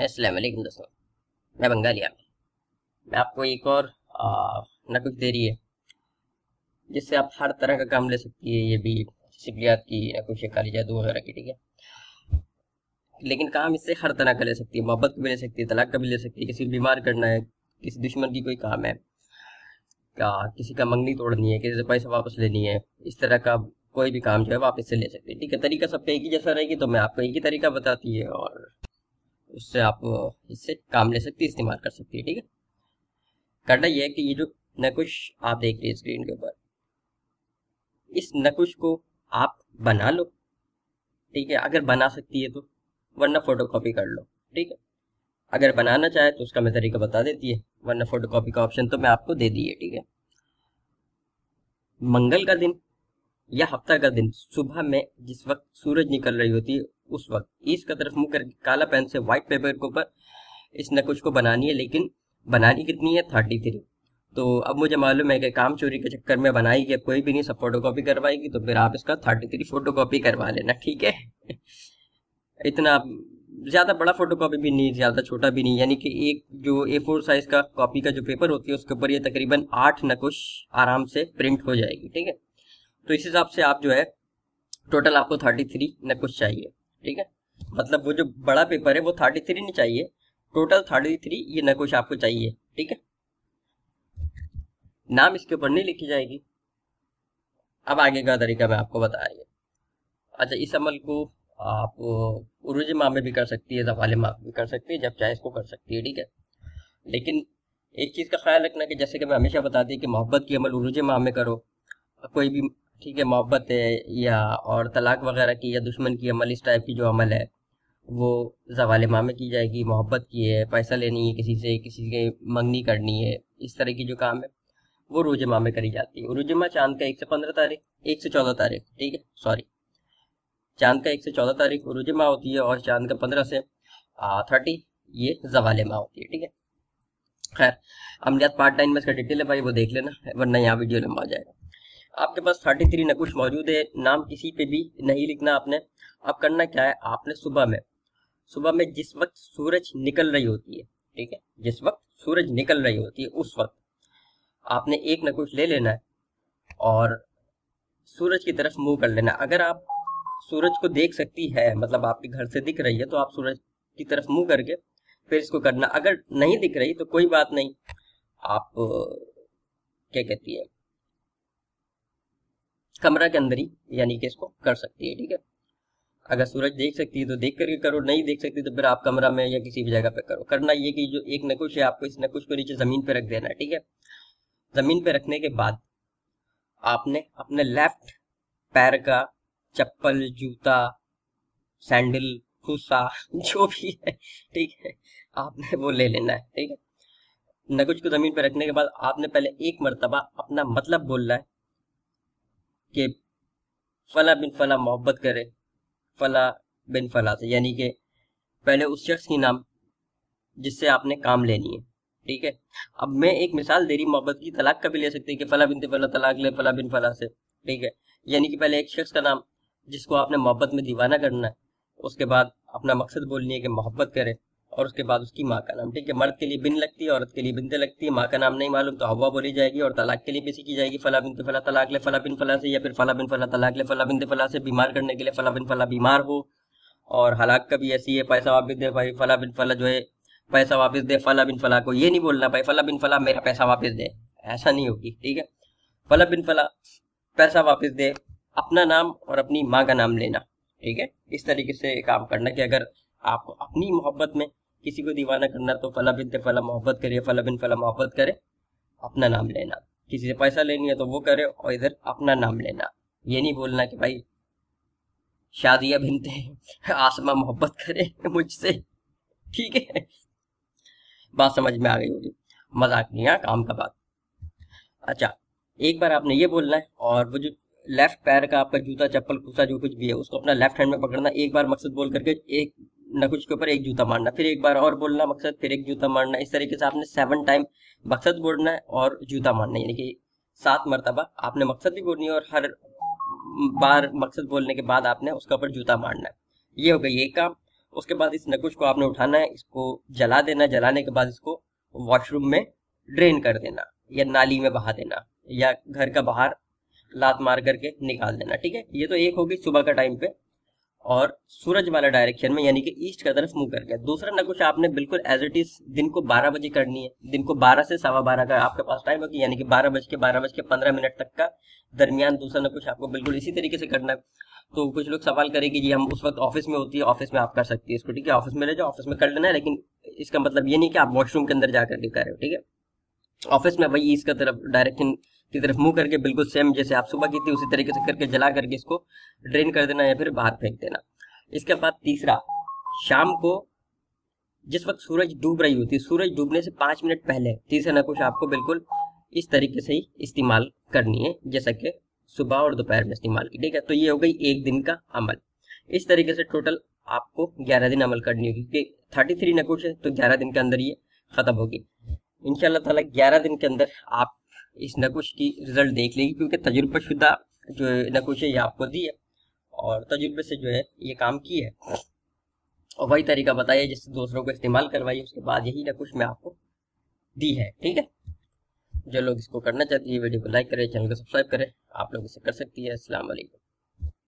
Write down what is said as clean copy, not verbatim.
अस्सलाम वालेकुम दोस्तों, मैं बंगाली आप मैं आपको एक और नकुच दे रही है जिससे आप हर तरह का काम ले सकती है। ये भी शिकलियात की नकुश है, काली जादू वगैरह की, ठीक है। लेकिन काम इससे हर तरह का ले सकती है, मोहब्बत का भी ले सकती है, तलाक का भी ले सकती है, किसी को बीमार करना है, किसी दुश्मन की कोई काम है, क्या किसी का मंगनी तोड़नी है, किसी से पैसा वापस लेनी है, इस तरह का कोई भी काम जो है वो आप इससे ले सकते हैं, ठीक है। तरीका सबका एक ही जैसा रहेगी, तो मैं आपको एक ही तरीका बताती है और उससे आप इससे काम ले सकती है, इस्तेमाल कर सकती है, ठीक है। करना यह है कि ये जो नकुश आप देख रहे हैं स्क्रीन के ऊपर, इस नकुश को आप बना लो, ठीक है, अगर बना सकती है तो, वरना फोटो कॉपी कर लो, ठीक है। अगर बनाना चाहे तो उसका मैं तरीका बता देती है, वरना फोटो कॉपी का ऑप्शन तो मैं आपको दे दी है, ठीक है। मंगल का दिन या हफ्ता का दिन सुबह में जिस वक्त सूरज निकल रही होती है, उस वक्त ईस्ट का तरफ मुंह करके काला पेन से व्हाइट पेपर के ऊपर इस नकुश को बनानी है। लेकिन बनानी कितनी है? 33। तो अब मुझे मालूम है कि काम चोरी के चक्कर में बनाई कि कोई भी नहीं, सब फोटो कॉपी करवाएगी, तो फिर आप इसका 33 फोटो कॉपी करवा लेना, ठीक है। इतना ज्यादा बड़ा फोटो कॉपी भी नहीं, ज्यादा छोटा भी नहीं, यानी कि एक जो A4 साइज का कॉपी का जो पेपर होती है उसके ऊपर ये तकरीबन 8 नकुश आराम से प्रिंट हो जाएगी, ठीक है। तो इस हिसाब से आप जो है टोटल आपको 33 नकुश चाहिए, ठीक है। मतलब वो जो बड़ा पेपर है वो 33 नहीं चाहिए, टोटल 33 ये नकुश आपको चाहिए, ठीक है। नाम इसके ऊपर नहीं लिखी जाएगी। अब आगे का तरीका मैं आपको बता रही हूँ। अच्छा, इस अमल को आप उरूज माह में भी कर सकती है, ज़वाल माह में भी कर सकती है, जब चाहे इसको कर सकती है, ठीक है। लेकिन एक चीज़ का ख्याल रखना कि जैसे कि मैं हमेशा बताती हूँ कि मोहब्बत की अमल उरूज माह में करो, कोई भी, ठीक है, मोहब्बत है या और तलाक वगैरह की या दुश्मन की अमल, इस टाइप की जो अमल है वो ज़वाल माह में की जाएगी। मोहब्बत की है, पैसा लेनी है किसी से, किसी के मंगनी करनी है, इस तरह की जो काम है वो रोजे माह में करी जाती है। रोजे माह चांद का 1 से 15 तारीख, 1 से 14 तारीख, ठीक है, सॉरी, चांद का 1 से 14 तारीख रोजे माह होती है और चांद का 15 से 30 ये ज़वाल माह होती है, ठीक है। खैर, अमलियात पार्ट टाइम में इसका डिटेल है भाई, वो देख लेना, वरना यहाँ वीडियो लंबा हो जाएगा। आपके पास 33 नकुश मौजूद है, नाम किसी पे भी नहीं लिखना आपने। अब करना क्या है, आपने सुबह में जिस वक्त सूरज निकल रही होती है, ठीक है, जिस वक्त सूरज निकल रही होती है उस वक्त आपने एक नकुश ले लेना है और सूरज की तरफ मुंह कर लेना। अगर आप सूरज को देख सकती है, मतलब आपके घर से दिख रही है, तो आप सूरज की तरफ मुंह करके फिर इसको करना। अगर नहीं दिख रही तो कोई बात नहीं, आप क्या कहती है, कमरा के अंदर ही यानी कि इसको कर सकती है, ठीक है। अगर सूरज देख सकती है तो देख करके करो, नहीं देख सकती तो फिर आप कमरा में या किसी भी जगह पे करो। करना ये कि जो एक नकुश है आपको इस नकुश को नीचे जमीन पे रख देना है, ठीक है। जमीन पे रखने के बाद आपने अपने लेफ्ट पैर का चप्पल, जूता, सैंडल, फूसा जो भी है, ठीक है, आपने वो ले लेना है, ठीक है। नकुच को जमीन पे रखने के बाद आपने पहले एक मर्तबा अपना मतलब बोलना है कि फला बिन फला मोहब्बत करे फला बिन फला से, यानी कि पहले उस शख्स की नाम जिससे आपने काम लेनी है, ठीक है। अब मैं एक मिसाल दे रही, मोहब्बत की, तलाक का भी ले सकते हैं कि फला बिन फला तलाक ले फला बिन फला से, ठीक है। यानी कि पहले एक शख्स का नाम जिसको आपने मोहब्बत में दीवाना करना है, उसके बाद अपना मकसद बोलनी है कि मोहब्बत करे, और उसके बाद उसकी माँ का नाम, ठीक है। मर्द के लिए बिन लगती है, औरत के लिए बिनते लगती है, माँ का नाम नहीं मालूम तो हवा बोली जाएगी। और तलाक के लिए भी सीखी जाएगी फला बिनते फला तलाक ले फला बिन फला से, या फिर फला बिन फला तलाक ले फला बिनते फला से। बीमार करने के लिए फला बिन फला बीमार हो। और हलाक का भी ऐसी है, पैसा वापस दे भाई फला बिन फला जो है पैसा वापस दे फला बिन फला को। ये नहीं बोलना भाई फला बिन फला मेरा पैसा वापस दे, ऐसा नहीं होगी, ठीक है। फला बिन फला पैसा वापस दे, अपना नाम और अपनी माँ का नाम लेना, ठीक है। इस तरीके से काम करना कि अगर आप अपनी मोहब्बत में किसी को दीवाना करना तो फला बिन फला मोहब्बत करे, फला बिन फला मोहब्बत करे, अपना नाम लेना। किसी से पैसा लेनी है तो वो करे और इधर अपना नाम लेना। ये नहीं बोलना कि भाई शादिया बिनते आसमा मोहब्बत करे मुझसे, ठीक है। बात समझ में आ गई होगी, मजाक नहीं है, काम का बात। अच्छा, एक बार आपने ये बोलना है और वो जो लेफ्ट पैर का आपका जूता, चप्पल, कुर्सा जो कुछ भी है उसको अपना लेफ्ट हैंड में पकड़ना। एक बार मकसद बोल करके एक नकुच के ऊपर एक जूता मारना, फिर एक बार और बोलना मकसद, फिर एक जूता मारना। इस तरीके से आपने 7 टाइम मकसद बोलना है और जूता मारना, यानी कि 7 मरतबा आपने मकसद भी बोलनी है और हर बार मकसद बोलने के बाद आपने उसके ऊपर जूता मारना है। ये हो गई एक काम। उसके बाद इस नकुश को आपने उठाना है, इसको जला देना, जलाने के बाद इसको वॉशरूम में ड्रेन कर देना या नाली में बहा देना या घर का बाहर लात मार करके निकाल देना। ठीक है, ये तो एक होगी सुबह का टाइम पे और सूरज वाला डायरेक्शन में यानी कि ईस्ट का तरफ मुंह करके। दूसरा नकुश आपने बिल्कुल एज इट इज दिन को 12 बजे करनी है। दिन को 12 से 12:15 का आपके पास टाइम होगी, यानी कि 12 बज के 15 मिनट तक का दरमियान दूसरा नकुश आपको बिल्कुल इसी तरीके से करना है। तो कुछ लोग सवाल करेंगे जी हम उस वक्त ऑफिस में होती है, ऑफिस में आप कर सकती है इसको। ठीक है, ऑफिस में रह जाओ, ऑफिस में कर लेना है, लेकिन इसका मतलब ये नहीं कि आप वॉशरूम के अंदर जाकर के कर रहे हो। ठीक है, ऑफिस में वही ईस्ट का तरफ डायरेक्शन की तरफ मुंह करके बिल्कुल सेम जैसे आप सुबह की थी उसी तरीके से करके जला करके इसको ड्रेन कर देना या फिर बाहर फेंक देना। इसके बाद तीसरा, शाम को जिस वक्त सूरज डूब रही होती है, सूरज डूबने से 5 मिनट पहले तीसरा नकुश आपको बिल्कुल इस तरीके से ही इस्तेमाल करनी है जैसा कि सुबह और दोपहर में इस्तेमाल की। ठीक है, तो ये हो गई एक दिन का अमल। इस तरीके से टोटल आपको 11 दिन अमल करनी होगी, क्योंकि 33 नकुश है तो 11 दिन के अंदर ये खत्म होगी इंशाल्लाह ताला। 11 दिन के अंदर आप इस नकुश की रिजल्ट देख लेंगे, क्योंकि तजुर्बाशुदा जो नकुश है ये आपको दी है और तजुर्बे से जो है ये काम की है और वही तरीका बताइए जिससे दूसरों को इस्तेमाल करवाइए। उसके बाद यही नकुश मैं आपको दी है। ठीक है, जो लोग इसको करना चाहती है वीडियो को लाइक करें, चैनल को सब्सक्राइब करें, आप लोग इसे कर सकती है। अस्सलाम वालेकुम।